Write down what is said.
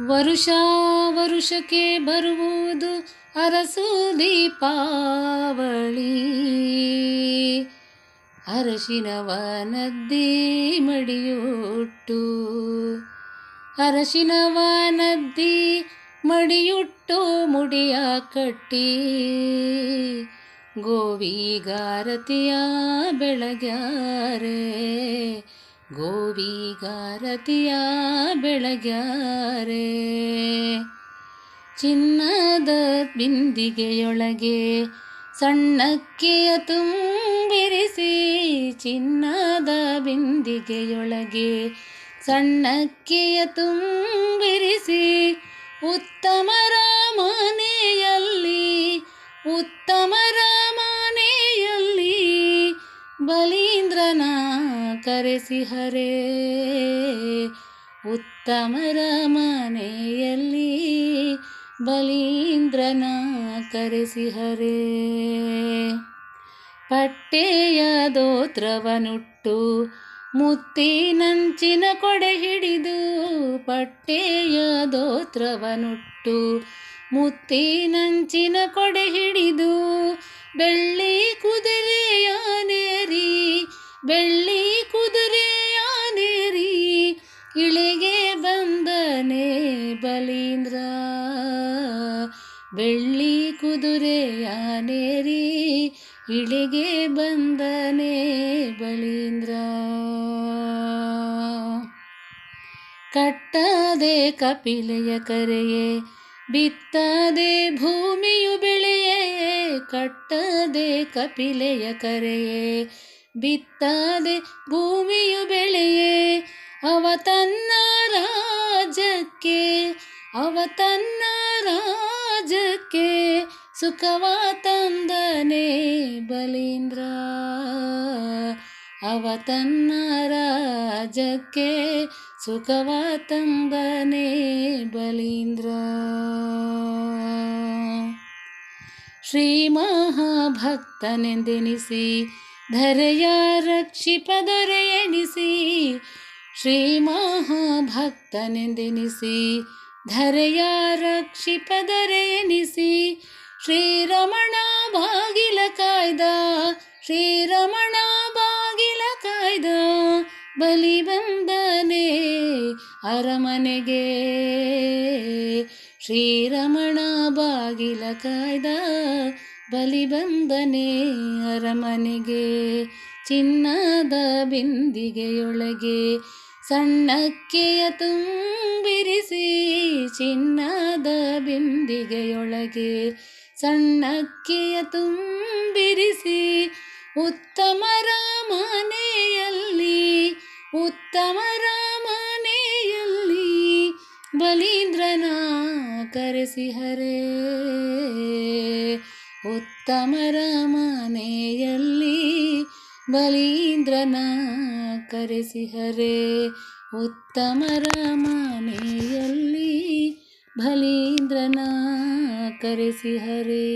ವರುಷ ವರುಷಕ್ಕೆ ಬರುವುದು ಅರಸು ದೀಪಾವಳಿ. ಅರಶಿನವ ನದ್ದಿ ಮಡಿಯುಟ್ಟು, ಅರಶಿನವ ನದ್ದಿ ಮಡಿಯುಟ್ಟು ಮುಡಿಯ ಕಟ್ಟಿ ಗೋವಿಗಾರತಿಯ ಬೆಳಗ್ಯಾರೆ, ಗೋವಿಗಾರತಿಯ ಬೆಳಗ್ಯಾರೆ. ಚಿನ್ನದ ಬಿಂದಿಗೆಯೊಳಗೆ ಸಣ್ಣಕ್ಕಿಯ ತುಂಬಿರಿಸಿ, ಚಿನ್ನದ ಬಿಂದಿಗೆಯೊಳಗೆ ಸಣ್ಣಕ್ಕಿಯ ತುಂಬಿರಿಸಿ, ಉತ್ತಮರ ಮನೆಯಲ್ಲಿ, ಉತ್ತಮರ ಮನೆಯಲ್ಲಿ ಬಲೀಂದ್ರನ ಕರೆಸಿಹರೆ, ಉತ್ತಮರ ಮನೆಯಲ್ಲಿ ಬಲೀಂದ್ರನ ಕರೆಸಿಹರೆ. ಪಟ್ಟೆಯ ದೋತ್ರವನುಟ್ಟು ಮುತ್ತಿನಂಚಿನ ಕೊಡೆ ಹಿಡಿದು, ಪಟ್ಟೆಯ ದೋತ್ರವನುಟ್ಟು ಮುತ್ತಿನಂಚಿನ ಕೊಡೆ ಹಿಡಿದು, ಬೆಳ್ಳಿ ಕುದುರೆಯಾನೇರಿ, ಬೆಳ್ಳಿ ಕುದುರೆಯಾನೇರಿ ಇಳಿಗೆ ಬಂದನೆ ಬಲೀಂದ್ರ, ಬೆಳ್ಳಿ ಕುದುರೆಯಾನೇರಿ ಇಳಿಗೆ ಬಂದನೆ ಬಲೀಂದ್ರ. ಕಟ್ಟದೆ ಕಪಿಲೆಯ ಕರೆಯೇ ಬಿತ್ತದೆ ಭೂಮಿಯು ಬೆಳೆಯೇ, ಕಟ್ಟದೆ ಕಪಿಲೆಯ ಕರೆಯೇ ಬಿತ್ತದೆ ಭೂಮಿಯು ಬೆಳೆಯೇ. ಅವ ತನ್ನ ರಾಜಕ್ಕೆ, ಅವ ತನ್ನ ರಾಜಕ್ಕೆ ಸುಖವ ತಂದನೆ ಬಲೀಂದ್ರ, ಅವ ತನ್ನ ರಾಜಕ್ಕೆ ಸುಖವ ತಂದನೆ ಬಲೀಂದ್ರ. ಶ್ರೀ ಮಹಾಭಕ್ತನೆಂದೆನಿಸಿ ಧರೆಯ ರಕ್ಷಿಪ ದೊರೆಯೆನಿಸಿ, ಶ್ರೀ ಮಹಾಭಕ್ತನೆಂದೆನಿಸಿ ಧರೆಯ ರಕ್ಷಿಪ ದೊರೆಯೆನಿಸಿ, ಶ್ರೀರಮಣ ಬಾಗಿಲ ಕಾಯ್ದ, ಶ್ರೀರಮಣ ಬಾಗಿಲ ಕಾಯ್ದ ಬಲಿ ಬಂದನೆ ಅರಮನೆಗೆ, ಶ್ರೀರಮಣ ಬಾಗಿಲ ಕಾಯ್ದ ಬಲಿ ಬಂದನೆ ಅರಮನೆಗೆ. ಚಿನ್ನದ ಬಿಂದಿಗೆಯೊಳಗೆ ಸಣ್ಣಕ್ಕಿಯ ತುಂಬಿರಿಸಿ, ಚಿನ್ನದ ಬಿಂದಿಗೆಯೊಳಗೆ ಸಣ್ಣಕ್ಕಿಯ ತುಂಬಿರಿಸಿ, ಉತ್ತಮರ ಮನೆಯಲ್ಲಿ, ಉತ್ತಮರ ಮನೆಯಲ್ಲಿ ಬಲೀಂದ್ರನ ಕರೆಸಿಹರೆ, ಉತ್ತಮರ ಮನೆಯಲ್ಲಿ ಬಲೀಂದ್ರನ ಕರೆಸಿಹರೆ, ಉತ್ತಮರ ಮನೆಯಲ್ಲಿ ಬಲೀಂದ್ರನ ಕರೆಸಿಹರೆ.